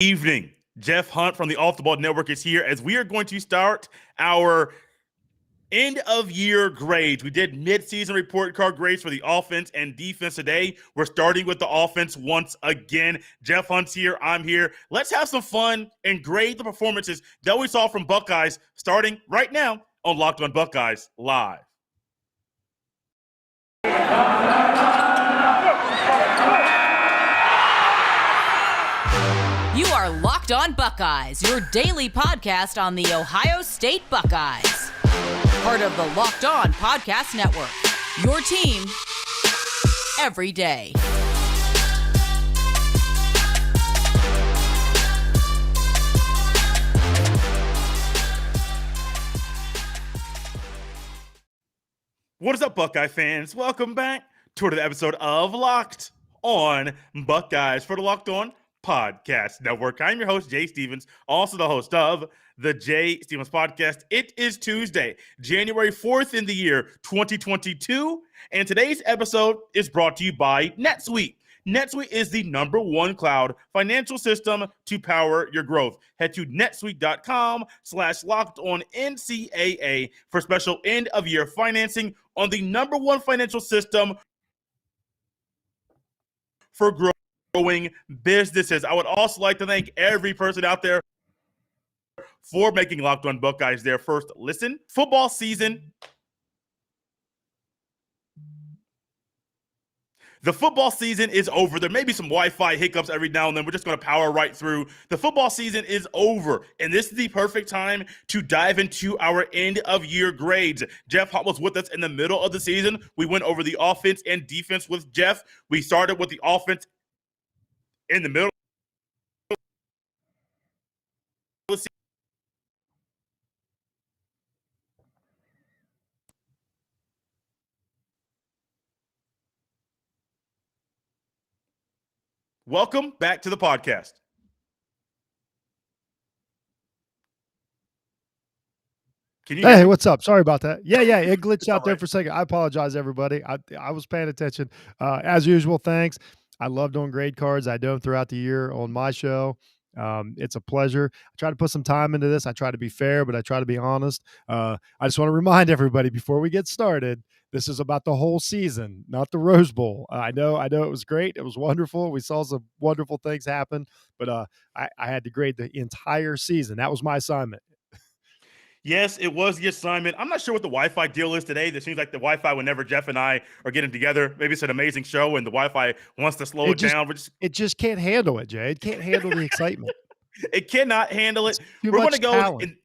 Evening. Jeff Hunt from the Off the Ball Network is here as we are going to start our end of year grades. We did mid-season report card grades for the offense and defense today. We're starting with the offense once again. Jeff Hunt's here. I'm here. Let's have some fun and grade the performances that we saw from Buckeyes starting right now on Locked on Buckeyes Live. You are Locked on Buckeyes, your daily podcast on the Ohio State Buckeyes. Part of the Locked on Podcast Network, your team every day. What is up, Buckeye fans? Welcome back to another episode of Locked on Buckeyes for the Locked on Podcast Network. I'm your host, Jay Stevens, also the host of the Jay Stevens Podcast. It is Tuesday, January 4th in the year 2022, and today's episode is brought to you by NetSuite. NetSuite is the #1 cloud financial system to power your growth. Head to netsuite.com/lockedonncaa for special end-of-year financing on the #1 financial system for growing businesses. I would also like to thank every person out there for making Locked on Buckeyes their first listen. Football season. The football season is over. There may be some Wi-Fi hiccups every now and then. We're just going to power right through. The football season is over, and this is the perfect time to dive into our end-of-year grades. Jeff Hunt was with us in the middle of the season. We went over the offense and defense with Jeff. We started with the offense in the middle of the season. Welcome back to the podcast. Hey, what's up? Sorry about that. Yeah, it glitched out there right for a second. I apologize, everybody. I was paying attention. As usual, thanks. I love doing grade cards. I do them throughout the year on my show. It's a pleasure. I try to put some time into this. I try to be fair, but I try to be honest. I just want to remind everybody before we get started, this is about the whole season, not the Rose Bowl. I know it was great. It was wonderful. We saw some wonderful things happen, but I had to grade the entire season. That was my assignment. Yes, it was the assignment. I'm not sure what the Wi-Fi deal is today. It seems like the Wi-Fi, whenever Jeff and I are getting together, maybe it's an amazing show and the Wi-Fi wants to slow it down. It just can't handle it, Jay. It can't handle the excitement. It cannot handle it. Too We're going much to go talent.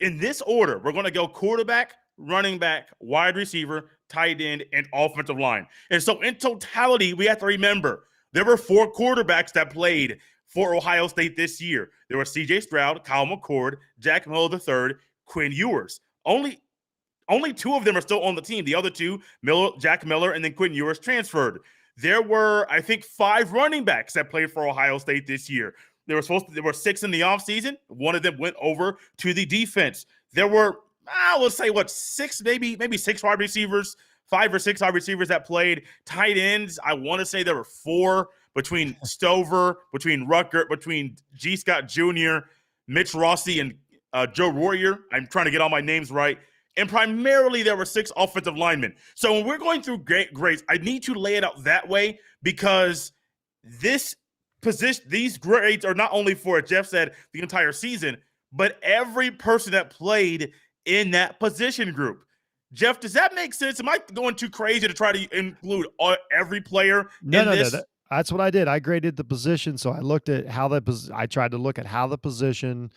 in this order. We're going to go quarterback, running back, wide receiver, tight end, and offensive line. And so in totality, we have to remember there were 4 quarterbacks that played for Ohio State this year. There were C.J. Stroud, Kyle McCord, Jack Miller III, Quinn Ewers. Only 2 of them are still on the team. The other 2, Jack Miller, and then Quinn Ewers transferred. There were, I think, 5 running backs that played for Ohio State this year. There were 6 in the offseason. 1 of them went over to the defense. There were, let's say, 6, maybe 6 wide receivers, 5 or 6 wide receivers that played. Tight ends, I want to say there were 4 between Stover, between Ruckert, between G. Scott Jr., Mitch Rossi, and Joe Royer. I'm trying to get all my names right. And primarily there were 6 offensive linemen. So when we're going through grades, I need to lay it out that way because these grades are not only for, as Jeff said, the entire season, but every person that played in that position group. Jeff, does that make sense? Am I going too crazy to try to include every player in this? No. That's what I did. I graded the position, so I looked at I tried to look at how the position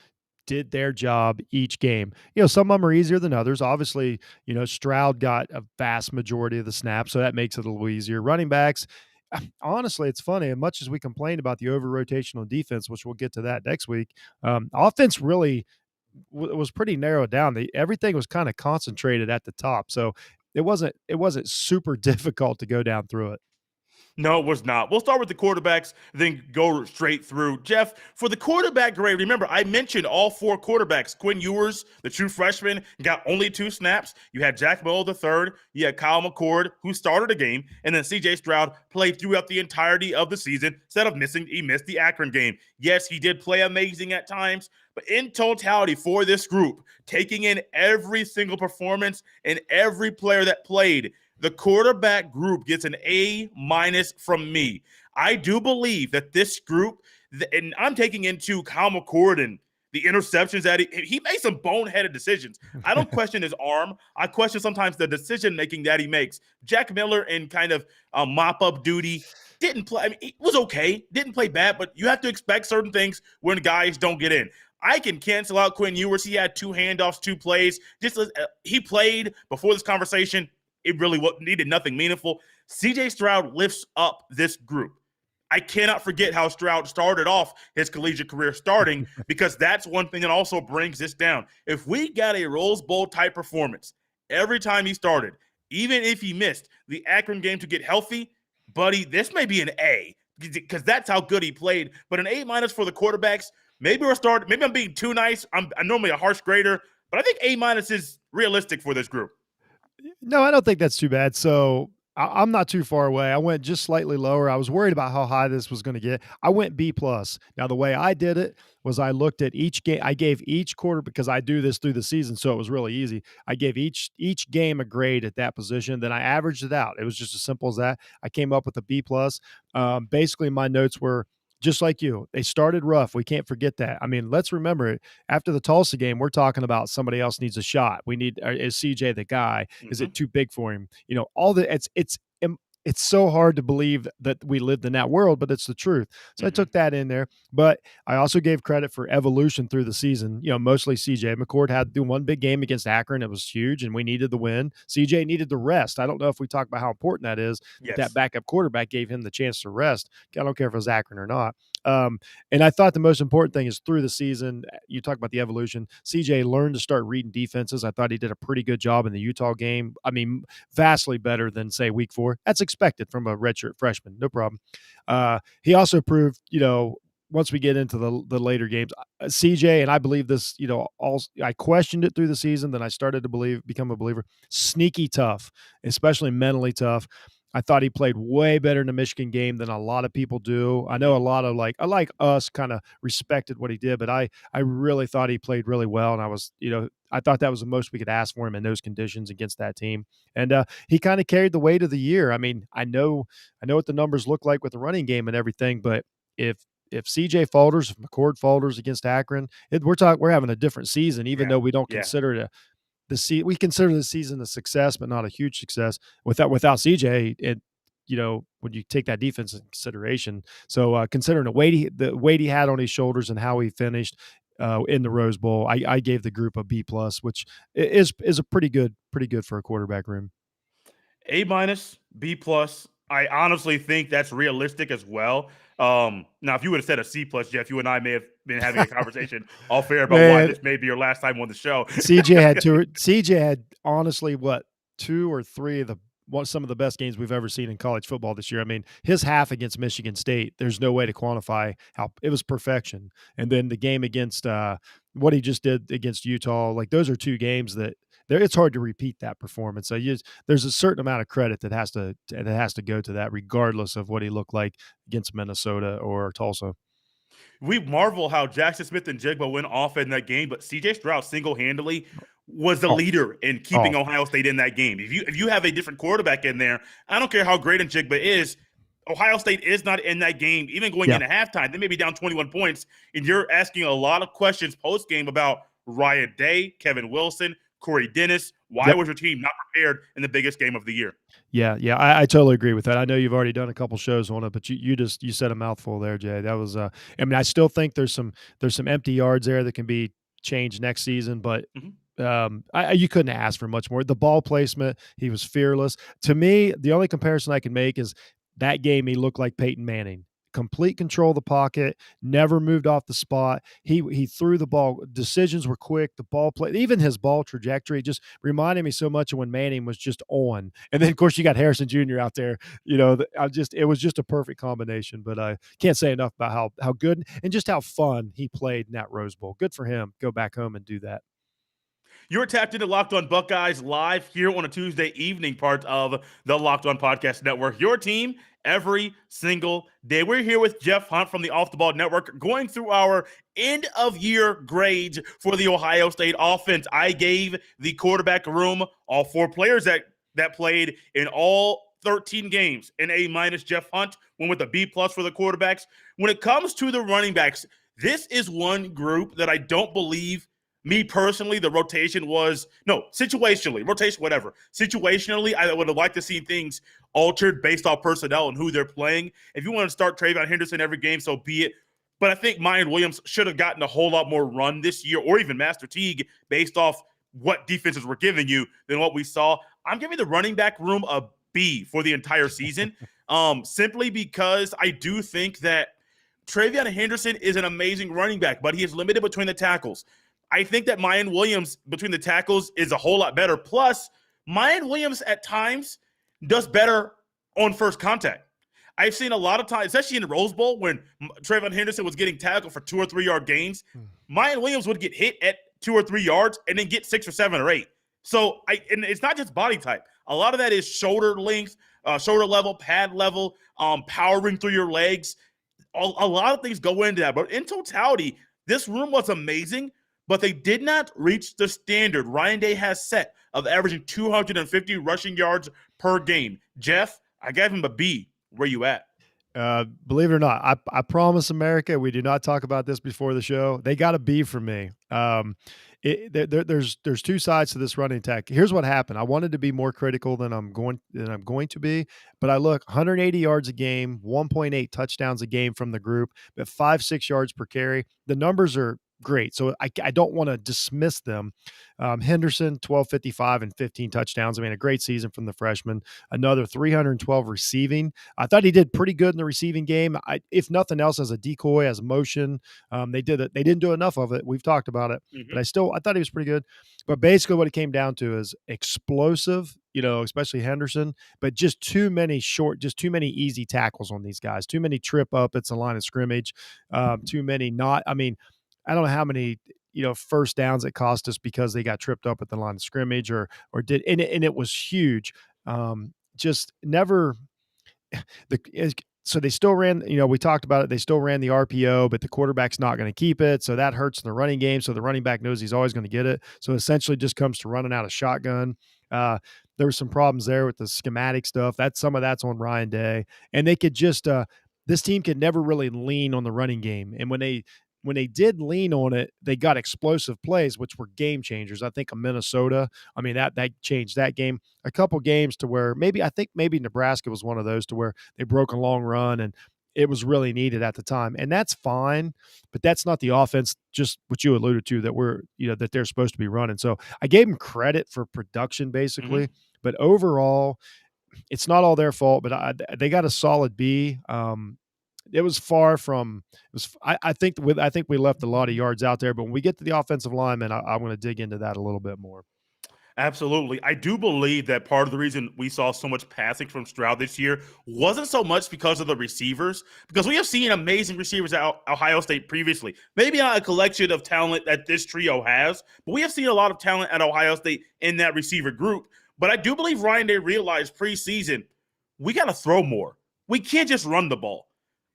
did their job each game. Some of them are easier than others. Obviously, Stroud got a vast majority of the snaps, so that makes it a little easier. Running backs, honestly, it's funny. As much as we complain about the over-rotational defense, which we'll get to that next week, offense really was pretty narrowed down. Everything was kind of concentrated at the top, so it wasn't super difficult to go down through it. No, it was not. We'll start with the quarterbacks, then go straight through. Jeff, for the quarterback grade, remember, I mentioned all 4 quarterbacks. Quinn Ewers, the true freshman, got only 2 snaps. You had Jack Miller the third. You had Kyle McCord, who started a game. And then C.J. Stroud played throughout the entirety of the season. Instead of missing, he missed the Akron game. Yes, he did play amazing at times. But in totality for this group, taking in every single performance and every player that played, the quarterback group gets an A- from me. I do believe that this group, and I'm taking into Kyle McCord and the interceptions that he made some boneheaded decisions. I don't question his arm. I question sometimes the decision-making that he makes. Jack Miller in kind of mop-up duty didn't play. I mean, it was okay. Didn't play bad, but you have to expect certain things when guys don't get in. I can cancel out Quinn Ewers. He had 2 handoffs, 2 plays. He played before this conversation. It really needed nothing meaningful. C.J. Stroud lifts up this group. I cannot forget how Stroud started off his collegiate career starting because that's one thing that also brings this down. If we got a Rose Bowl type performance every time he started, even if he missed the Akron game to get healthy, buddy, this may be an A because that's how good he played. But an A- for the quarterbacks, maybe I'm being too nice. I'm normally a harsh grader, but I think A- is realistic for this group. No, I don't think that's too bad. So I'm not too far away. I went just slightly lower. I was worried about how high this was going to get. I went B plus. Now, the way I did it was I looked at each game. I gave each quarter, because I do this through the season, so it was really easy. I gave each game a grade at that position. Then I averaged it out. It was just as simple as that. I came up with a B plus. Basically, my notes were just like you. They started rough. We can't forget that. I mean, let's remember it. After the Tulsa game, we're talking about somebody else needs a shot. We need is CJ the guy? Is it too big for him? You know, all the it's so hard to believe that we lived in that world, but it's the truth. So I took that in there. But I also gave credit for evolution through the season. You know, mostly CJ. McCord had to do one big game against Akron. It was huge, and we needed the win. CJ needed the rest. I don't know if we talk about how important that is. Yes. That backup quarterback gave him the chance to rest. I don't care if it was Akron or not. And I thought the most important thing is through the season, you talk about the evolution. CJ learned to start reading defenses. I thought he did a pretty good job in the Utah game. I mean, vastly better than, say, week 4. That's expected from a redshirt freshman. No problem. He also proved, you know, once we get into the later games, CJ, and I believe this, you know, I questioned it through the season, then I started to become a believer. Sneaky tough, especially mentally tough. I thought he played way better in the Michigan game than a lot of people do. I know a lot of us kind of respected what he did, but I really thought he played really well. And I was, you know, I thought that was the most we could ask for him in those conditions against that team. And he kind of carried the weight of the year. I mean, I know what the numbers look like with the running game and everything, but if CJ falters, if McCord falters against Akron, we're having a different season, even though we don't consider it we consider the season a success, but not a huge success without CJ. You know, when you take that defense in consideration, so considering the weight he had on his shoulders and how he finished in the Rose Bowl, I gave the group a B plus, which is a pretty good for a quarterback room. A-, B plus. I honestly think that's realistic as well. Now, if you would have said a C plus, Jeff, you and I may have been having a conversation all fair about why this may be your last time on the show. CJ had honestly, 2 or 3 of some of the best games we've ever seen in college football this year. I mean, his half against Michigan State, there's no way to quantify how it was perfection. And then the game against what he just did against Utah, like those are 2 games that it's hard to repeat that performance. So there's a certain amount of credit that has to go to that, regardless of what he looked like against Minnesota or Tulsa. We marvel how Jackson Smith and Jigba went off in that game, but C.J. Stroud single-handedly was the leader in keeping Ohio State in that game. If you have a different quarterback in there, I don't care how great Jigba is, Ohio State is not in that game, even going into halftime. They may be down 21 points, and you're asking a lot of questions post-game about Ryan Day, Kevin Wilson, Corey Dennis. Why was your team not prepared in the biggest game of the year? Yeah, I totally agree with that. I know you've already done a couple shows on it, but you said a mouthful there, Jay. That was I mean, I still think there's some empty yards there that can be changed next season, but you couldn't ask for much more. The ball placement, he was fearless. To me, the only comparison I can make is that game he looked like Peyton Manning. complete control of the pocket, never moved off the spot. He threw the ball. Decisions were quick. The ball play, even his ball trajectory, just reminded me so much of when Manning was just on. And then, of course, you got Harrison Jr. out there. It was just a perfect combination. But I can't say enough about how good and just how fun he played in that Rose Bowl. Good for him. Go back home and do that. You're tapped into Locked On Buckeyes live here on a Tuesday evening, part of the Locked On Podcast Network. Your team every single day. We're here with Jeff Hunt from the Off the Ball Network, going through our end of year grades for the Ohio State offense. I gave the quarterback room, all 4 players that played in all 13 games, an A-. Jeff Hunt went with a B+ for the quarterbacks. When it comes to the running backs, this is one group that I don't believe, me personally, the rotation was situationally, rotation, whatever. Situationally, I would have liked to see things altered based off personnel and who they're playing. If you want to start Travion Henderson every game, so be it. But I think Mayan Williams should have gotten a whole lot more run this year, or even Master Teague, based off what defenses were giving you than what we saw. I'm giving the running back room a B for the entire season, simply because I do think that Travion Henderson is an amazing running back, but he is limited between the tackles. I think that Mayan Williams between the tackles is a whole lot better. Plus, Mayan Williams at times does better on first contact. I've seen a lot of times, especially in the Rose Bowl, when Travion Henderson was getting tackled for 2 or 3 yard gains, Mayan Williams would get hit at 2 or 3 yards and then get 6 or 7 or 8. So and it's not just body type. A lot of that is shoulder length, shoulder level, pad level, powering through your legs. A lot of things go into that. But in totality, this room was amazing. But they did not reach the standard Ryan Day has set of averaging 250 rushing yards per game. Jeff, I gave him a B. Where you at? Believe it or not, I promise America, we do not talk about this before the show. They got a B from me. There's 2 sides to this running attack. Here's what happened. I wanted to be more critical than I'm going to be, but I look 180 yards a game, 1.8 touchdowns a game from the group, but 5-6 yards per carry. The numbers are great. So I don't want to dismiss them. Henderson, 1,255 and 15 touchdowns. I mean, a great season from the freshman. Another 312 receiving. I thought he did pretty good in the receiving game. If nothing else, as a decoy, as motion, they did it. They didn't do enough of it. We've talked about it, but I thought he was pretty good. But basically what it came down to is explosive, especially Henderson, but just too many easy tackles on these guys. Too many trip up. It's a line of scrimmage. Too many I don't know how many, first downs it cost us because they got tripped up at the line of scrimmage and it was huge. Just never so they still ran, we talked about it. They still ran the RPO, but the quarterback's not going to keep it. So that hurts in the running game. So the running back knows he's always going to get it. So essentially just comes to running out of shotgun. There were some problems there with the schematic stuff. Some of that's on Ryan Day, and they could just, this team could never really lean on the running game. And when they did lean on it, they got explosive plays, which were game changers. I think of Minnesota. I mean, that changed that game. A couple games to where maybe Nebraska was one of those to where they broke a long run and it was really needed at the time. And that's fine, but that's not the offense, just what you alluded to, that that they're supposed to be running. So I gave them credit for production basically, but overall it's not all their fault, but they got a solid B. It was far from. I think we left a lot of yards out there, but when we get to the offensive lineman, I'm going to dig into that a little bit more. Absolutely. I do believe that part of the reason we saw so much passing from Stroud this year wasn't so much because of the receivers, because we have seen amazing receivers at Ohio State previously. Maybe not a collection of talent that this trio has, but we have seen a lot of talent at Ohio State in that receiver group. But I do believe Ryan Day realized preseason, we got to throw more. We can't just run the ball.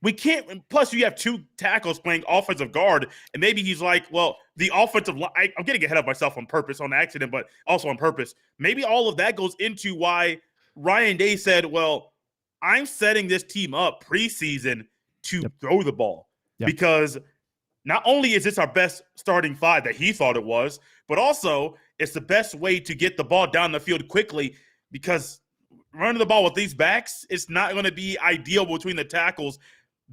We can't. Plus, you have 2 tackles playing offensive guard, and maybe he's like, well, the offensive line. I'm getting ahead of myself on purpose, on accident, but also on purpose. Maybe all of that goes into why Ryan Day said, well, I'm setting this team up preseason to throw the ball. Because not only is this our best starting 5 that he thought it was, but also it's the best way to get the ball down the field quickly, because running the ball with these backs, it's not going to be ideal between the tackles.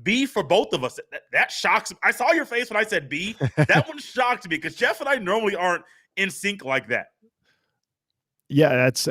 B for both of us. That shocks me. I saw your face when I said B. That one shocked me because Jeff and I normally aren't in sync like that. Yeah, it's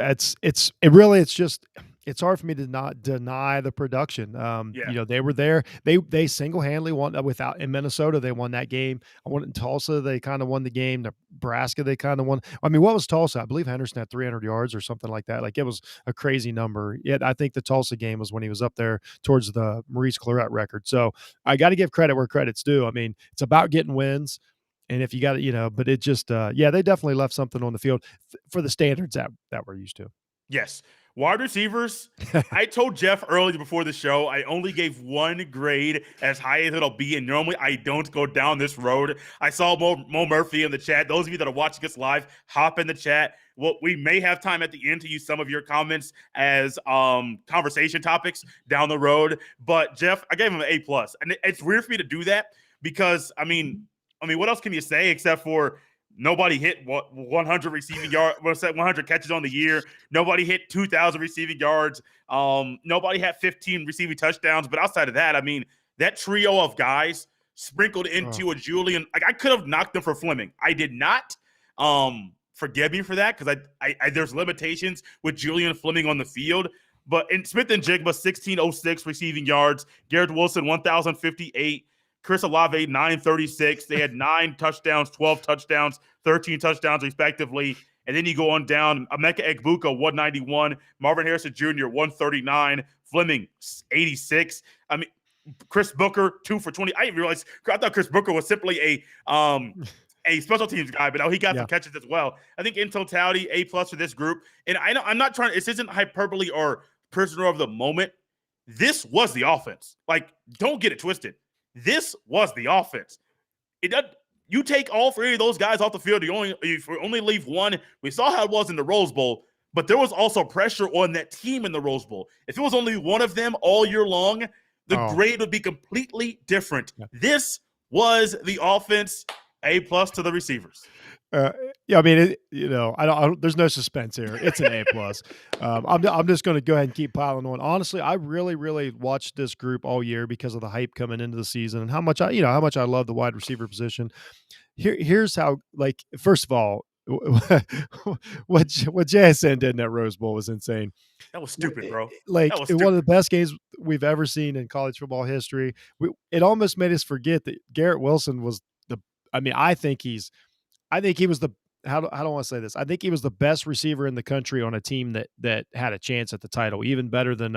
it's hard for me to not deny the production. Yeah. They were there. They single-handedly won without in Minnesota. They won that game. I won it in Tulsa. They kind of won the game. Nebraska, they kind of won. I mean, what was Tulsa? I believe Henderson had 300 yards or something like that. Like it was a crazy number. Yet I think the Tulsa game was when he was up there towards the Maurice Claret record. So I got to give credit where credit's due. I mean, it's about getting wins. And if you got it, but it just, they definitely left something on the field for the standards that we're used to. Yes. Wide receivers, I told Jeff earlier before the show, I only gave one grade as high as it'll be, and normally I don't go down this road. I saw Mo Murphy in the chat. Those of you that are watching us live, hop in the chat. Well, we may have time at the end to use some of your comments as conversation topics down the road. But Jeff, I gave him an A+. And it's weird for me to do that because, I mean, what else can you say except for nobody hit 100 receiving yards, 100 catches on the year. Nobody hit 2,000 receiving yards. Nobody had 15 receiving touchdowns. But outside of that, I mean, that trio of guys sprinkled into a Julian. Like I could have knocked them for Fleming. I did not. Forgive me for that because I there's limitations with Julian Fleming on the field. But in Smith and Jigba, 1,606 receiving yards. Garrett Wilson, 1,058. Chris Olave, 936. They had 9 touchdowns, 12 touchdowns, 13 touchdowns respectively. And then you go on down. Emeka Egbuka, 191. Marvin Harrison Jr., 139. Fleming, 86. I mean, Chris Booker, 2 for 20. I didn't realize. I thought Chris Booker was simply a special teams guy, but no, he got some catches as well. I think in totality, A+ for this group. And I know I'm not trying. This isn't hyperbole or prisoner of the moment. This was the offense. Like, don't get it twisted. This was the offense. You take all 3 of those guys off the field, you only leave one. We saw how it was in the Rose Bowl, but there was also pressure on that team in the Rose Bowl. If it was only one of them all year long, the grade would be completely different. Yeah. This was the offense. A+ to the receivers. I mean, I don't. There's no suspense here. It's an A+. I'm just going to go ahead and keep piling on. Honestly, I really, really watched this group all year because of the hype coming into the season and how much I love the wide receiver position. Here's how. Like, first of all, what JSN did in that Rose Bowl was insane. That was stupid, bro. Like, one of the best games we've ever seen in college football history. It almost made us forget that Garrett Wilson was I think he was the how do I want to say this? I think he was the best receiver in the country on a team that had a chance at the title, even better than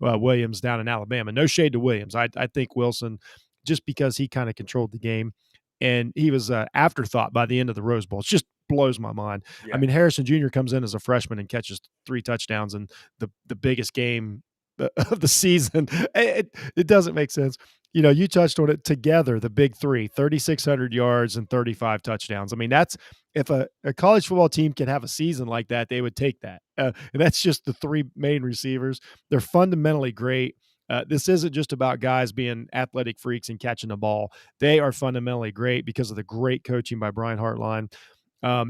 Williams down in Alabama. No shade to Williams. I think Wilson, just because he kind of controlled the game, and he was an afterthought by the end of the Rose Bowl. It just blows my mind. Yeah. I mean, Harrison Jr. comes in as a freshman and catches 3 touchdowns in the biggest game of the season. It doesn't make sense. You touched on it together, the big 3, 3,600 yards and 35 touchdowns. I mean, that's if a college football team can have a season like that, they would take that. And that's just the 3 main receivers. They're fundamentally great. This isn't just about guys being athletic freaks and catching the ball. They are fundamentally great because of the great coaching by Brian Hartline.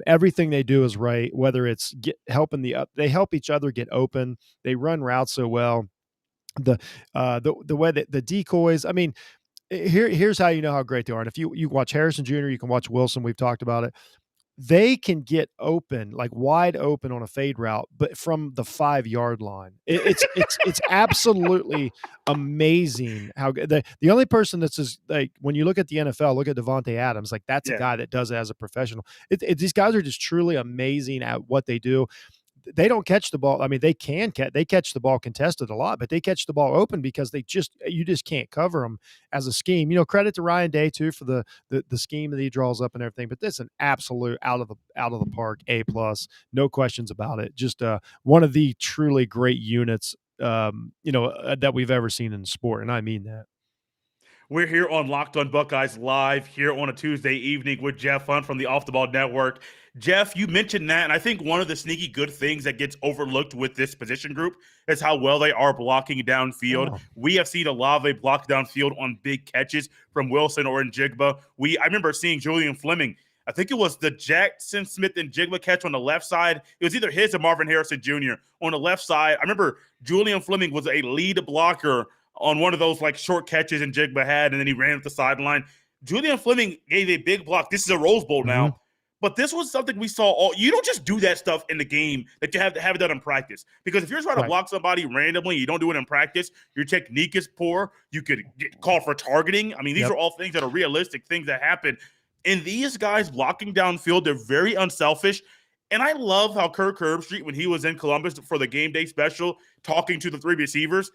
Everything they do is right, whether it's they help each other get open. They run routes so well. The way that the decoys, I mean, here's how you know how great they are. And if you watch Harrison Jr., you can watch Wilson. We've talked about it. They can get open, like wide open on a fade route, but from the 5-yard line. It's absolutely amazing how good. The only person that's just like, when you look at the NFL, look at Devontae Adams, like that's a guy that does it as a professional. These guys are just truly amazing at what they do. They don't catch the ball. I mean, they catch the ball contested a lot, but they catch the ball open because you just can't cover them as a scheme. Credit to Ryan Day too for the scheme that he draws up and everything. But this is an absolute out of the park A+, no questions about it. Just one of the truly great units, that we've ever seen in the sport, and I mean that. We're here on Locked On Buckeyes live here on a Tuesday evening with Jeff Hunt from the Off the Ball Network. Jeff, you mentioned that, and I think one of the sneaky good things that gets overlooked with this position group is how well they are blocking downfield. Oh. We have seen Olave block downfield on big catches from Wilson or in Jigba. I remember seeing Julian Fleming. I think it was the Jackson Smith and Jigba catch on the left side. It was either his or Marvin Harrison Jr. on the left side. I remember Julian Fleming was a lead blocker on one of those like short catches and Jigba had, and then he ran up the sideline. Julian Fleming gave a big block. This is a Rose Bowl now, But this was something we saw all. You don't just do that stuff in the game that you have to have it done in practice. Because if you're trying to block somebody randomly, you don't do it in practice, your technique is poor, you could get called for targeting. I mean, these are all things that are realistic, things that happen. And these guys blocking downfield, they're very unselfish. And I love how Kirk Herbstreit, when he was in Columbus for the game day special, talking to the three receivers,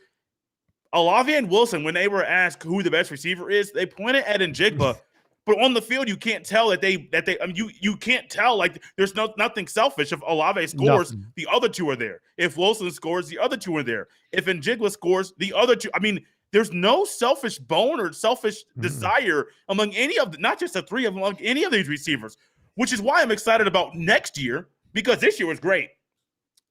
Olave and Wilson, when they were asked who the best receiver is, they pointed at Njigba. But on the field, you can't tell that they I mean, you can't tell, like, there's nothing selfish. If Olave scores, the other two are there. If Wilson scores, the other two are there. If Njigba scores, the other two. I mean, there's no selfish bone or selfish desire among any of not just the three of them, among any of these receivers, which is why I'm excited about next year, because this year was great.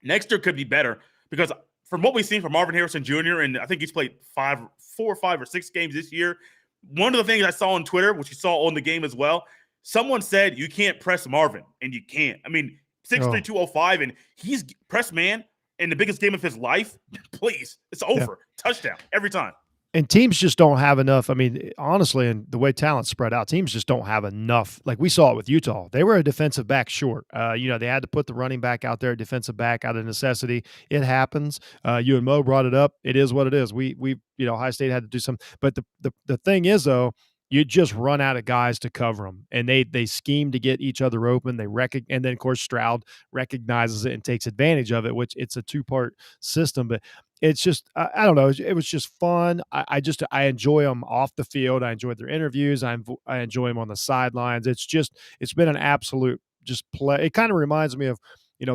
Next year could be better, because from what we've seen from Marvin Harrison Jr., and I think he's played 4 or 5 or 6 games this year. One of the things I saw on Twitter, which you saw on the game as well, someone said you can't press Marvin, and you can't. I mean, 6'3", 205, and he's press man in the biggest game of his life. Please, it's over. Touchdown every time. And teams just don't have enough. I mean, honestly, and the way talent's spread out, teams just don't have enough. Like we saw it with Utah. They were a defensive back short. They had to put the running back out there, defensive back out of necessity. It happens. You and Mo brought it up. It is what it is. We Ohio State had to do something. But the thing is, though, you just run out of guys to cover them, and they scheme to get each other open. And then of course Stroud recognizes it and takes advantage of it, which it's a 2-part system. But it's just I don't know. It was just fun. I enjoy them off the field. I enjoyed their interviews. I enjoy them on the sidelines. It's been an absolute just play. It kind of reminds me of,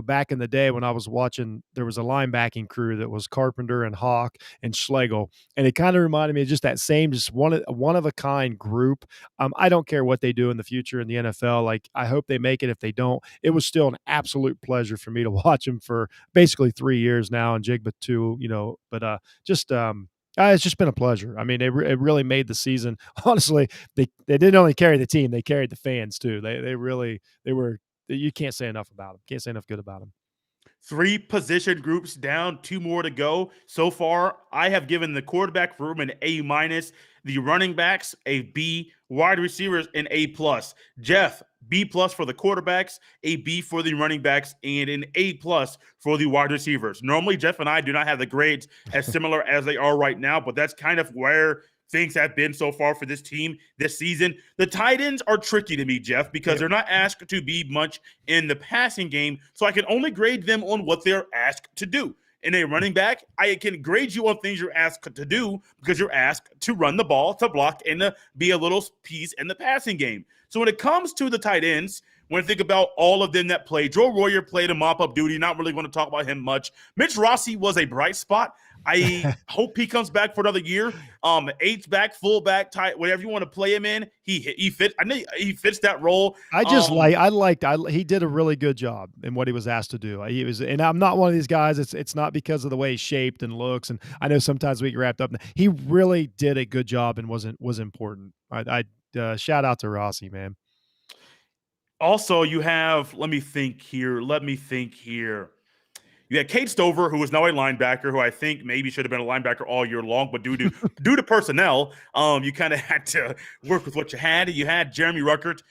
back in the day when I was watching, there was a linebacking crew that was Carpenter and Hawk and Schlegel. And it kind of reminded me of just that same, just one of a kind group. I don't care what they do in the future in the NFL. Like, I hope they make it. If they don't, it was still an absolute pleasure for me to watch them for basically 3 years now, and Jigba too, but it's just been a pleasure. I mean, it really made the season. Honestly, they didn't only carry the team, they carried the fans too. They were, you can't say enough about them. Can't say enough good about them. 3 position groups down, 2 more to go. So far, I have given the quarterback room an A-, the running backs a B, wide receivers an A+. Jeff, B+ for the quarterbacks, a B for the running backs, and an A+ for the wide receivers. Normally, Jeff and I do not have the grades as similar as they are right now, but that's kind of where things have been so far for this team this season. The tight ends are tricky to me, Jeff, because they're not asked to be much in the passing game, so I can only grade them on what they're asked to do. In a running back, I can grade you on things you're asked to do because you're asked to run the ball, to block, and to be a little piece in the passing game. So when it comes to the tight ends, when I think about all of them that played, Joe Royer played a mop-up duty. Not really going to talk about him much. Mitch Rossi was a bright spot. I hope he comes back for another year. H-back, fullback, tight, whatever you want to play him in, he fits. I know he fits that role. He did a really good job in what he was asked to do. And I'm not one of these guys. It's not because of the way he's shaped and looks. And I know sometimes we get wrapped up. He really did a good job and was important. I shout out to Rossi, man. Also, you have, let me think here. You had Kate Stover, who is now a linebacker, who I think maybe should have been a linebacker all year long, but due to personnel, you kind of had to work with what you had. You had Jeremy Ruckert,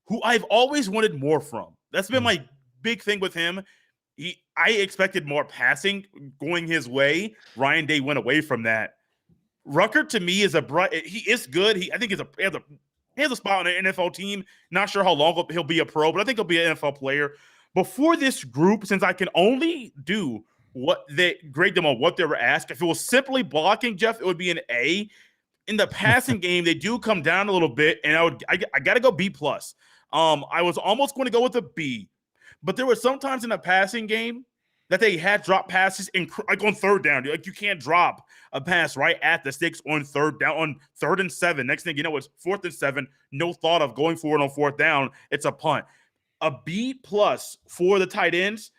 who I've always wanted more from. That's been my big thing with him. I expected more passing going his way. Ryan Day went away from that. Ruckert, to me, is he is good. I think he has a spot on an NFL team. Not sure how long he'll be a pro, but I think he'll be an NFL player. Before this group, since I can only do what they grade them on what they were asked, if it was simply blocking, Jeff, it would be an A. In the passing game, they do come down a little bit, and I got to go B+. I was almost going to go with a B, but there were some times in the passing game that they had drop passes like on third down. Like, you can't drop a pass right at the sticks on third down, on 3rd and 7. Next thing you know, it's 4th and 7. No thought of going for it on 4th down. It's a punt. A B+ for the tight ends.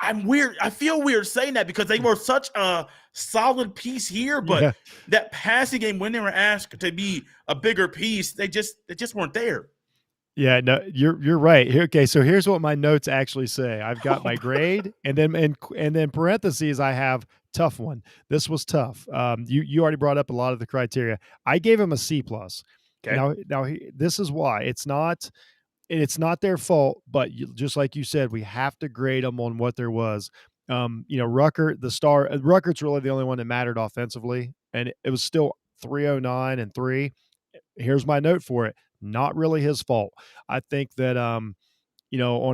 I feel weird saying that because they were such a solid piece here, but that passing game, when they were asked to be a bigger piece, they just weren't there. Yeah, no, you're right. Okay, so here's what my notes actually say. I've got my grade, and then parentheses I have tough one. This was tough. You already brought up a lot of the criteria. I gave him a C+. Okay. Now this is why. It's not it's not their fault, but just like you said, we have to grade them on what there was. Ruckert, the star, Ruckert's really the only one that mattered offensively, and it was still 309 and 3. Here's my note for it. Not really his fault. I think that on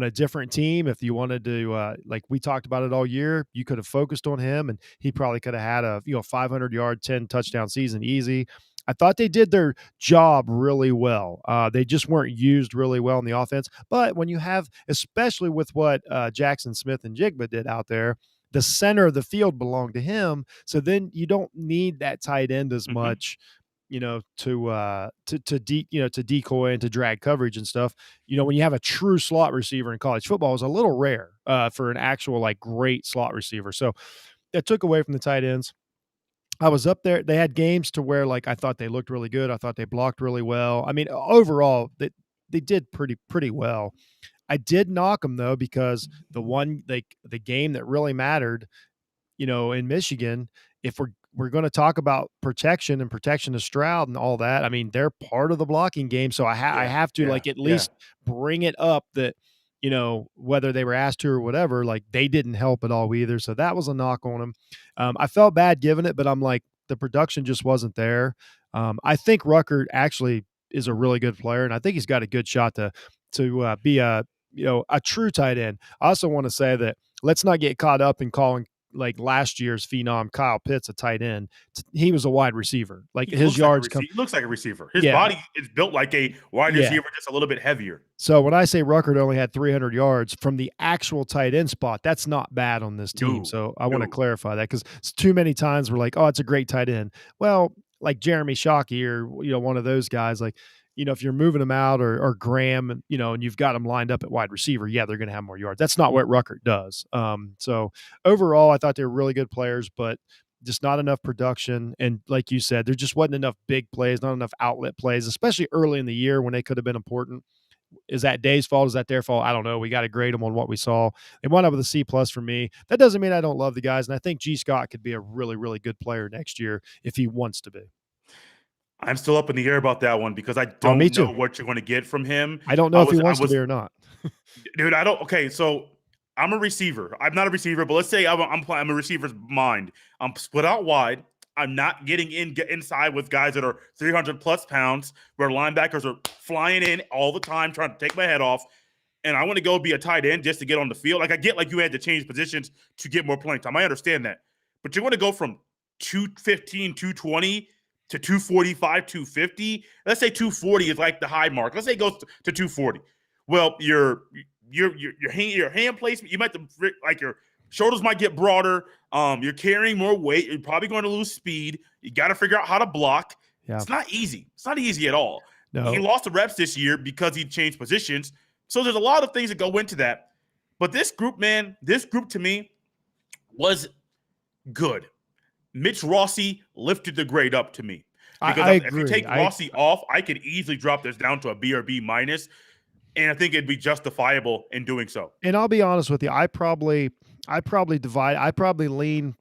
a different team, if you wanted to, like we talked about it all year, you could have focused on him, and he probably could have had a 500-yard, 10-touchdown season easy. I thought they did their job really well. They just weren't used really well in the offense. But when you have, especially with what Jackson Smith and Jigba did out there, the center of the field belonged to him. So then you don't need that tight end as much, to decoy and to drag coverage and stuff. When you have a true slot receiver in college football, is a little rare for an actual like great slot receiver. So that took away from the tight ends. I was up there. They had games to where like I thought they looked really good. I thought they blocked really well. I mean, overall, they did pretty well. I did knock them though because the game that really mattered, in Michigan, if we're going to talk about protection of Stroud and all that, I mean, they're part of the blocking game. So I have to like at least bring it up that, whether they were asked to or whatever, like they didn't help at all either. So that was a knock on them. I felt bad giving it, but I'm like, the production just wasn't there. I think Ruckert actually is a really good player, and I think he's got a good shot to be a true tight end. I also want to say that let's not get caught up in calling like last year's phenom Kyle Pitts a tight end. He was a wide receiver. Like his yards he looks like a receiver. His body is built like a wide receiver, just a little bit heavier. So when I say Ruckert only had 300 yards from the actual tight end spot, that's not bad on this team. So I want to clarify that because too many times we're like, oh, it's a great tight end. Well, like Jeremy Shockey or one of those guys, like if you're moving them out or Graham, and you've got them lined up at wide receiver, they're going to have more yards. That's not what Ruckert does. So overall, I thought they were really good players, but just not enough production. And like you said, there just wasn't enough big plays, not enough outlet plays, especially early in the year when they could have been important. Is that Day's fault? Is that their fault? I don't know. We got to grade them on what we saw. They wound up with a C+ for me. That doesn't mean I don't love the guys. And I think G. Scott could be a really, really good player next year if he wants to be. I'm still up in the air about that one because I don't know what you're going to get from him. I don't know if he wants to be or not. Dude, I don't. Okay, so I'm a receiver. I'm not a receiver, but let's say I'm a receiver's mind. I'm split out wide. I'm not getting inside with guys that are 300 plus pounds, where linebackers are flying in all the time, trying to take my head off. And I want to go be a tight end just to get on the field. Like I get like you had to change positions to get more playing time. I understand that. But you want to go from 215, 220 to 245, 250. Let's say 240 is like the high mark. Let's say it goes to 240. Well, your hand placement, you might like your shoulders might get broader. You're carrying more weight. You're probably going to lose speed. You got to figure out how to block. Yeah. It's not easy. It's not easy at all. No. He lost the reps this year because he changed positions. So there's a lot of things that go into that. But this group to me was good. Mitch Rossi lifted the grade up to me. Because if you take Rossi off, I could easily drop this down to a B or B minus. And I think it'd be justifiable in doing so. And I'll be honest with you, I probably lean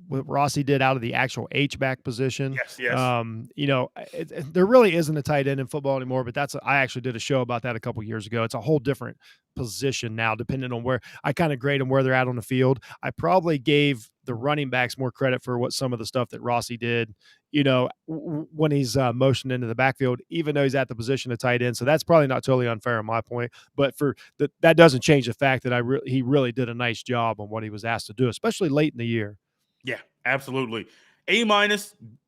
what Rossi did out of the actual H-back position. Yes. There really isn't a tight end in football anymore, but I actually did a show about that a couple years ago. It's a whole different position now, depending on where I kind of grade them where they're at on the field. I probably gave the running backs more credit for what some of the stuff that Rossi did, when he's motioned into the backfield, even though he's at the position of tight end. So that's probably not totally unfair on my point, but that doesn't change the fact that he really did a nice job on what he was asked to do, especially late in the year. Yeah, absolutely. A-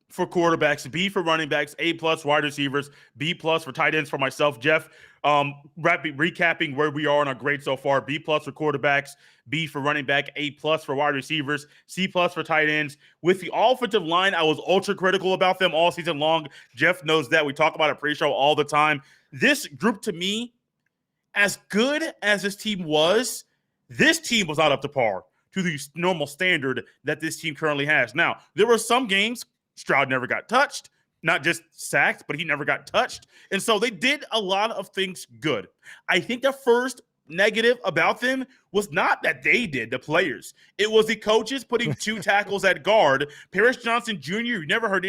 for quarterbacks, B for running backs, A+ wide receivers, B+ for tight ends for myself. Jeff, recapping where we are on our grade so far: B+ for quarterbacks, B for running back, A+ for wide receivers, C+ for tight ends. With the offensive line, I was ultra critical about them all season long. Jeff knows that. We talk about it pre-show all the time. This group, to me, as good as this team was not up to par to the normal standard that this team currently has. Now, there were some games Stroud never got touched, not just sacked, but he never got touched. And so they did a lot of things good. I think the first negative about them was not that they did, the players. It was the coaches putting 2 tackles at guard. Paris Johnson Jr., you never heard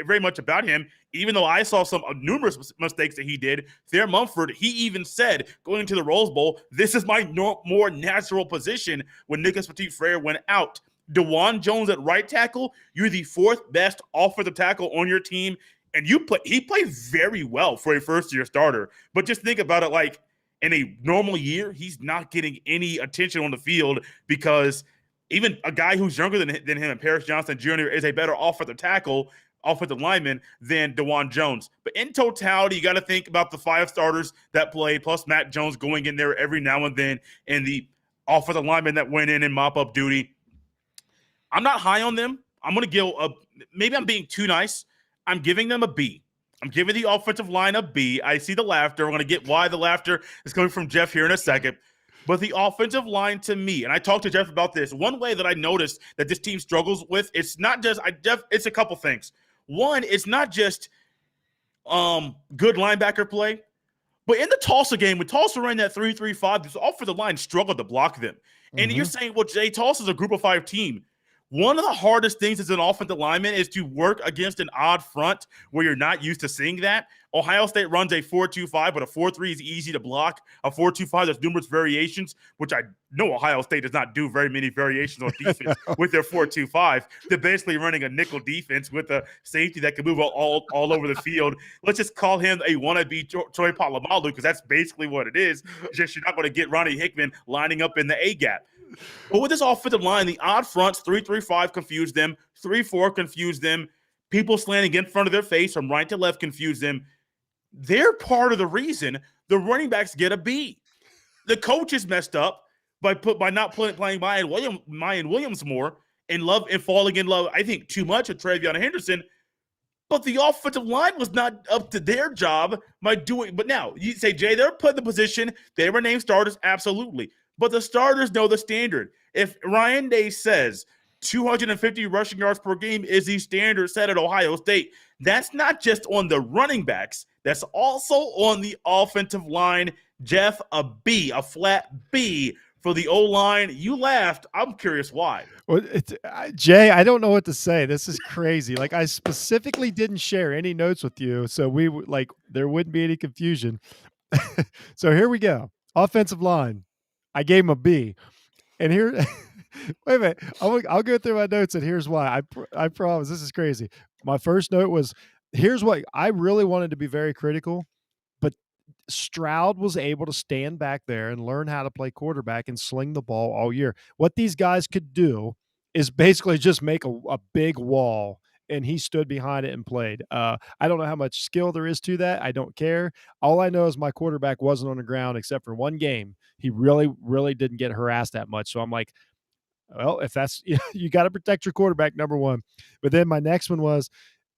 very much about him, even though I saw some numerous mistakes that he did. Thayer Mumford, he even said, going into the Rose Bowl, this is my more natural position when Nicholas Petit-Frere went out. Dejuan Jones at right tackle, you're the 4th best offensive tackle on your team, and he played very well for a first-year starter. But just think about it, like, in a normal year, he's not getting any attention on the field because even a guy who's younger than him, and Paris Johnson Jr., is a better offensive lineman than Dejuan Jones. But in totality, you got to think about the 5 starters that played, plus Matt Jones going in there every now and then, and the offensive linemen that went in and mop-up duty. I'm not high on them. I'm going to give maybe I'm being too nice. I'm giving them a B. I'm giving the offensive line a B. I see the laughter. We're going to get why the laughter is coming from Jeff here in a second. But the offensive line, to me, and I talked to Jeff about this, one way that I noticed that this team struggles with, it's not just it's a couple things. One, it's not just good linebacker play, but in the Tulsa game, when Tulsa ran that 3-3-5, this offensive line struggled to block them. And you're saying, well, Jay, Tulsa's a group of 5 team. One of the hardest things as an offensive lineman is to work against an odd front where you're not used to seeing that. Ohio State runs a 4-2-5, but a 4-3 is easy to block. A 4-2-5, there's numerous variations, which I know Ohio State does not do very many variations on defense with their 4-2-5. They're basically running a nickel defense with a safety that can move all over the field. Let's just call him a wannabe Troy Polamalu, because that's basically what it is. Just you're not going to get Ronnie Hickman lining up in the A-gap. But with this offensive line, the odd fronts, 3-3-5 confused them, 3-4 confused them, people slanting in front of their face from right to left confused them. They're part of the reason the running backs get a B. The coaches messed up by not playing Mayan Williams more and falling in love, I think, too much with Travion Henderson. But the offensive line was not up to their job by doing. But now you say, Jay, they're put in the position. They were named starters, absolutely. But the starters know the standard. If Ryan Day says 250 rushing yards per game is the standard set at Ohio State, that's not just on the running backs. That's also on the offensive line. Jeff, a B, a flat B for the O-line. You laughed. I'm curious why. Well, Jay, I don't know what to say. This is crazy. Like, I specifically didn't share any notes with you, so there wouldn't be any confusion. So here we go. Offensive line. I gave him a B. And here, wait a minute. I'll go through my notes, and here's why. I promise. This is crazy. My first note was, here's what I really wanted to be very critical, but Stroud was able to stand back there and learn how to play quarterback and sling the ball all year. What these guys could do is basically just make a big wall, and he stood behind it and played. I don't know how much skill there is to that. I don't care. All I know is my quarterback wasn't on the ground except for one game. He really, really didn't get harassed that much. So I'm like, well, if that's you got to protect your quarterback, number one. But then my next one was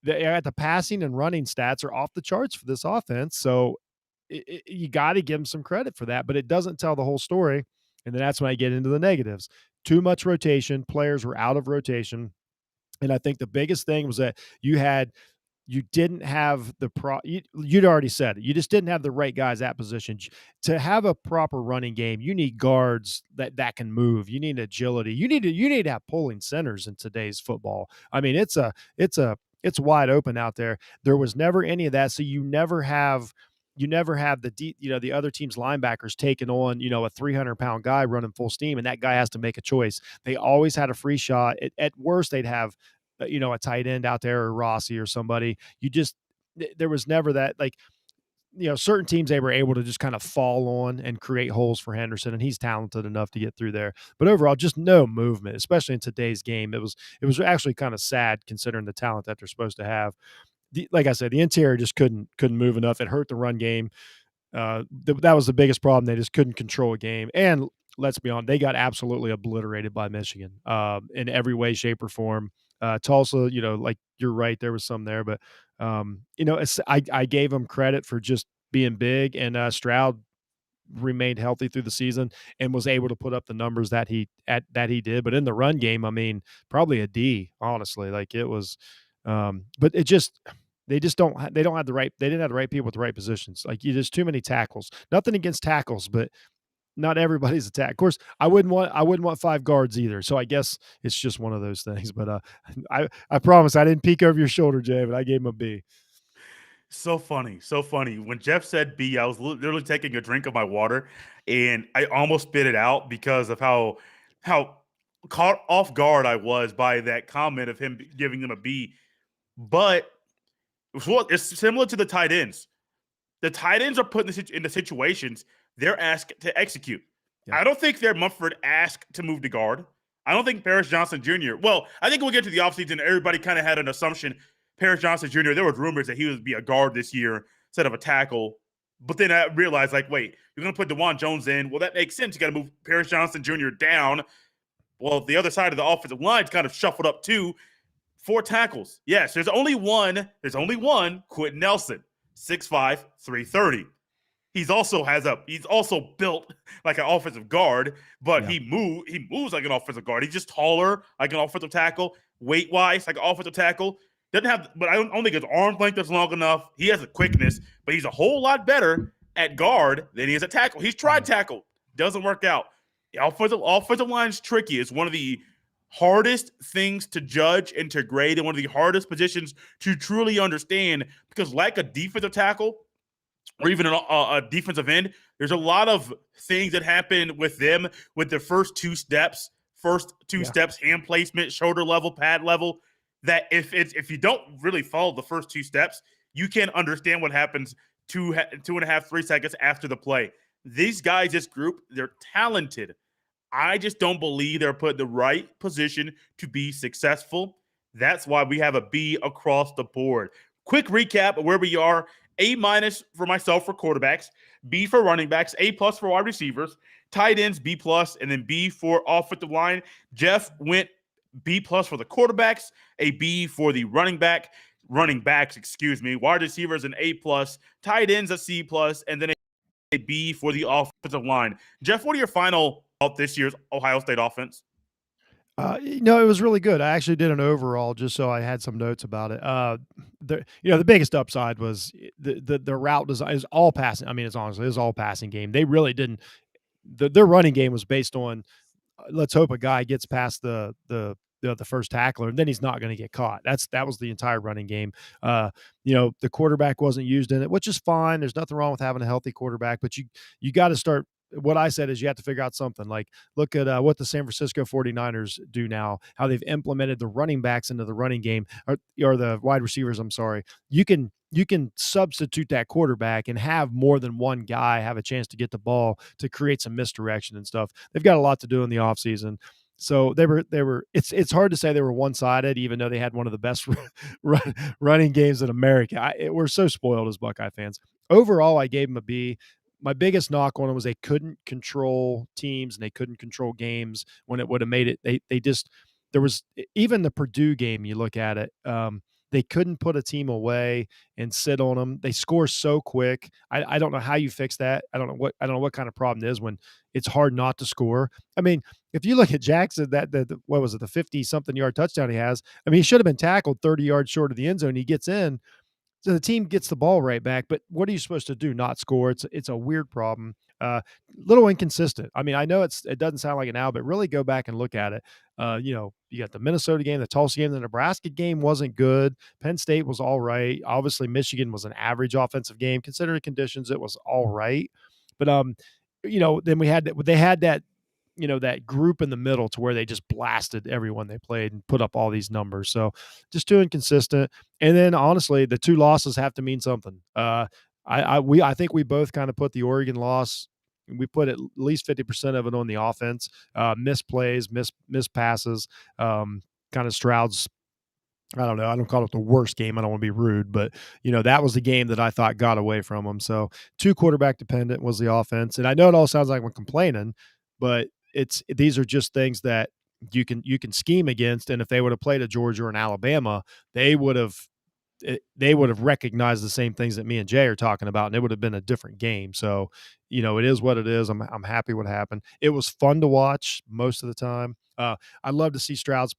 the passing and running stats are off the charts for this offense. So you got to give them some credit for that, but it doesn't tell the whole story. And then that's when I get into the negatives. Too much rotation. Players were out of rotation. And I think the biggest thing was that you didn't have you'd already said it. You just didn't have the right guys at position. To have a proper running game, you need guards that can move. You need agility. You need to have pulling centers in today's football. I mean, it's wide open out there. There was never any of that. So you never have the other team's linebackers taking on, a 300-pound guy running full steam, and that guy has to make a choice. They always had a free shot. At worst, they'd have, a tight end out there or Rossi or somebody. There was never that, certain teams, they were able to just kind of fall on and create holes for Henderson, and he's talented enough to get through there. But overall, just no movement, especially in today's game. It was actually kind of sad considering the talent that they're supposed to have. Like I said, the interior just couldn't move enough. It hurt the run game. That was the biggest problem. They just couldn't control a game. And let's be honest, they got absolutely obliterated by Michigan in every way, shape, or form. Tulsa, you're right, there was some there, but I gave them credit for just being big, and Stroud remained healthy through the season and was able to put up the numbers that he did. But in the run game, I mean, probably a D, honestly. Like, it was. But they didn't have the right people with the right positions. Like, there's too many tackles. Nothing against tackles, but not everybody's attack. Of course, I wouldn't want 5 guards either. So I guess it's just one of those things. But I promise I didn't peek over your shoulder, Jay, but I gave him a B. So funny, so funny. When Jeff said B, I was literally taking a drink of my water, and I almost spit it out because of how caught off guard I was by that comment of him giving him a B. But it's similar to the tight ends. The tight ends are put in the situations they're asked to execute. Yeah. I don't think they're Mumford asked to move to guard. I don't think Paris Johnson Jr. Well, I think we'll get to the offseason. Everybody kind of had an assumption. Paris Johnson Jr., there was rumors that he would be a guard this year instead of a tackle. But then I realized, like, wait, you're going to put Dejuan Jones in. Well, that makes sense. You got to move Paris Johnson Jr. down. Well, the other side of the offensive line's kind of shuffled up too. 4 tackles. Yes, there's only one, Quentin Nelson, 6'5", 330. He's also built like an offensive guard, but Yeah. he moves like an offensive guard. He's just taller like an offensive tackle, weight wise like an offensive tackle. Doesn't have, but I don't think his arm length is long enough. He has a quickness, but he's a whole lot better at guard than he is at tackle. He's tried tackle, doesn't work out. The offensive line is tricky. It's one of the hardest things to judge and to grade, and one of the hardest positions to truly understand, because like a defensive tackle or even a defensive end, there's a lot of things that happen with them with the first two steps, hand placement, shoulder level, pad level, that if you don't really follow the first 2 steps, you can't understand what happens 2.5, 3 seconds after the play. These guys, this group, they're talented. I just don't believe they're put in the right position to be successful. That's why we have a B across the board. Quick recap of where we are. A- for myself for quarterbacks, B for running backs, A+ for wide receivers, tight ends, B+, and then B for offensive line. Jeff went B+ for the quarterbacks, a B for the running backs, wide receivers an A+, tight ends a C+, and then a B for the offensive line. Jeff, what are your final of this year's Ohio State offense? It was really good. I actually did an overall just so I had some notes about it. The biggest upside was the route design is all passing. I mean, it's all passing game. They really didn't. Their running game was based on let's hope a guy gets past the first tackler, and then he's not going to get caught. That was the entire running game. The quarterback wasn't used in it, which is fine. There's nothing wrong with having a healthy quarterback, but you got to start. What I said is you have to figure out something. Like, look at what the San Francisco 49ers do now, how they've implemented the running backs into the running game, or the wide receivers, I'm sorry. You can substitute that quarterback and have more than one guy have a chance to get the ball to create some misdirection and stuff. They've got a lot to do in the offseason. So it's hard to say they were one-sided, even though they had one of the best running games in America. We're so spoiled as Buckeye fans. Overall, I gave them a B. My biggest knock on them was they couldn't control teams and they couldn't control games when it would have made it. There was even the Purdue game. You look at it, they couldn't put a team away and sit on them. They score so quick. I don't know how you fix that. I don't know what kind of problem it is when it's hard not to score. I mean, if you look at Jackson, what was it, the 50-something yard touchdown he has? I mean, he should have been tackled 30 yards short of the end zone. He gets in. So the team gets the ball right back, but what are you supposed to do? Not score? It's a weird problem. Little inconsistent. I mean, I know it doesn't sound like it now, but really go back and look at it. You got the Minnesota game, the Tulsa game, the Nebraska game wasn't good. Penn State was all right. Obviously, Michigan was an average offensive game considering conditions. It was all right, but then they had that. That group in the middle to where they just blasted everyone they played and put up all these numbers. So just too inconsistent. And then honestly, the 2 losses have to mean something. I think we both kind of put the Oregon loss. We put at least 50% of it on the offense, missed plays, missed passes, kind of Stroud's. I don't know. I don't call it the worst game. I don't want to be rude, but that was the game that I thought got away from them. So 2 quarterback dependent was the offense. And I know it all sounds like we're complaining, but these are just things that you can scheme against. And if they would have played a Georgia or an Alabama, they would have recognized the same things that me and Jay are talking about, and it would have been a different game. So, it is what it is. I'm happy what happened. It was fun to watch most of the time. I'd love to see Stroud's,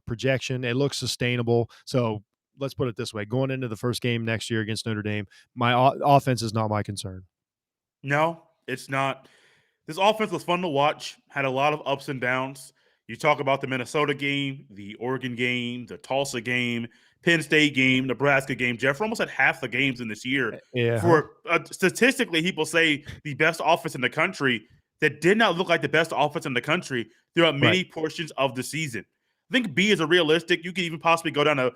projection. It looks sustainable. So let's put it this way. Going into the first game next year against Notre Dame, my offense is not my concern. No, it's not. This offense was fun to watch, had a lot of ups and downs. You talk about the Minnesota game, the Oregon game, the Tulsa game, Penn State game, Nebraska game. Jeff almost had half the games in this year. Yeah. For statistically, people say the best offense in the country that did not look like the best offense in the country throughout many portions of the season. I think B is a realistic. You could even possibly go down to,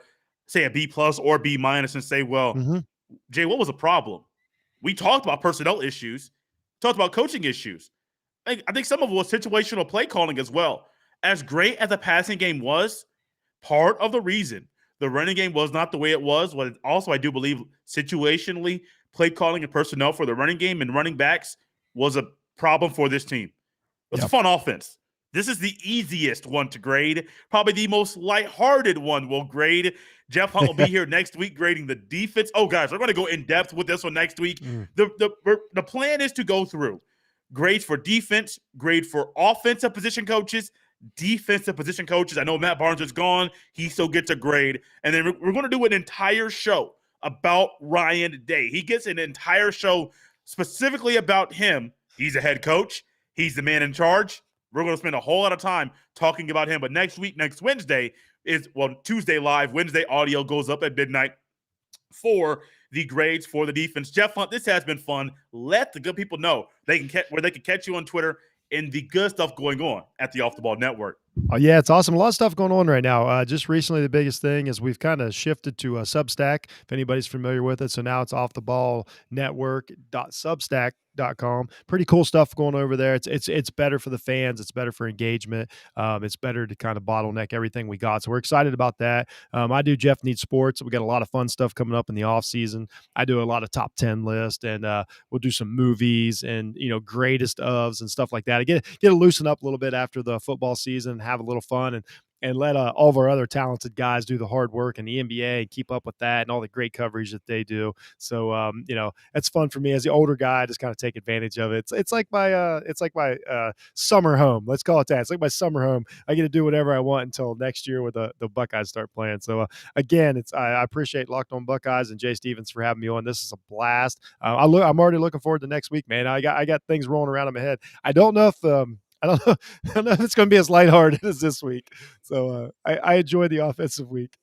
say, a B plus or B minus and say, well, Jay, what was the problem? We talked about personnel issues, talked about coaching issues. I think some of it was situational play calling as well. As great as the passing game was, part of the reason the running game was not the way it was also, I do believe, situationally, play calling and personnel for the running game and running backs was a problem for this team. It was a fun offense. This is the easiest one to grade. Probably the most lighthearted one we'll grade. Jeff Hunt will be here next week grading the defense. Oh, guys, we're going to go in depth with this one next week. The plan is to go through grades for defense, grade for offensive position coaches, defensive position coaches. I know Matt Barnes is gone. He still gets a grade. And then we're going to do an entire show about Ryan Day. He gets an entire show specifically about him. He's a head coach. He's the man in charge. We're going to spend a whole lot of time talking about him. But next week, next Wednesday Tuesday live. Wednesday audio goes up at midnight for the grades for the defense. Jeff Hunt, this has been fun. Let the good people know where they can catch you on Twitter and the good stuff going on at the Off the Ball Network. Oh, yeah, it's awesome. A lot of stuff going on right now. Just recently, the biggest thing is we've kind of shifted to a Substack, if anybody's familiar with it. So now it's Off the Ball Network.substack.com. Pretty cool stuff going over there. It's better for the fans. It's better for engagement. It's better to kind of bottleneck everything we got. So we're excited about that. I do Jeff Needs Sports. We got a lot of fun stuff coming up in the off season. I do a lot of top 10 list, and we'll do some movies and greatest ofs and stuff like that. Get to loosen up a little bit after the football season and have a little fun and let all of our other talented guys do the hard work in the NBA and keep up with that and all the great coverage that they do. So, it's fun for me as the older guy, just kind of take advantage of it. It's like my summer home. Let's call it that. It's like my summer home. I get to do whatever I want until next year when the Buckeyes start playing. So again, I appreciate Locked On Buckeyes and Jay Stevens for having me on. This is a blast. I'm already looking forward to next week, man. I got things rolling around in my head. I don't know if it's going to be as lighthearted as this week. So I enjoyed the offensive week.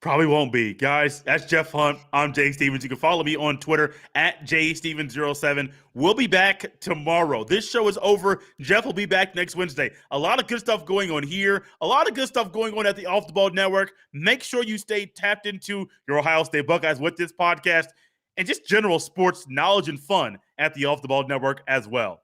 Probably won't be. Guys, that's Jeff Hunt. I'm Jay Stevens. You can follow me on Twitter at JStevens07. We'll be back tomorrow. This show is over. Jeff will be back next Wednesday. A lot of good stuff going on here. A lot of good stuff going on at the Off the Ball Network. Make sure you stay tapped into your Ohio State Buckeyes with this podcast and just general sports knowledge and fun at the Off the Ball Network as well.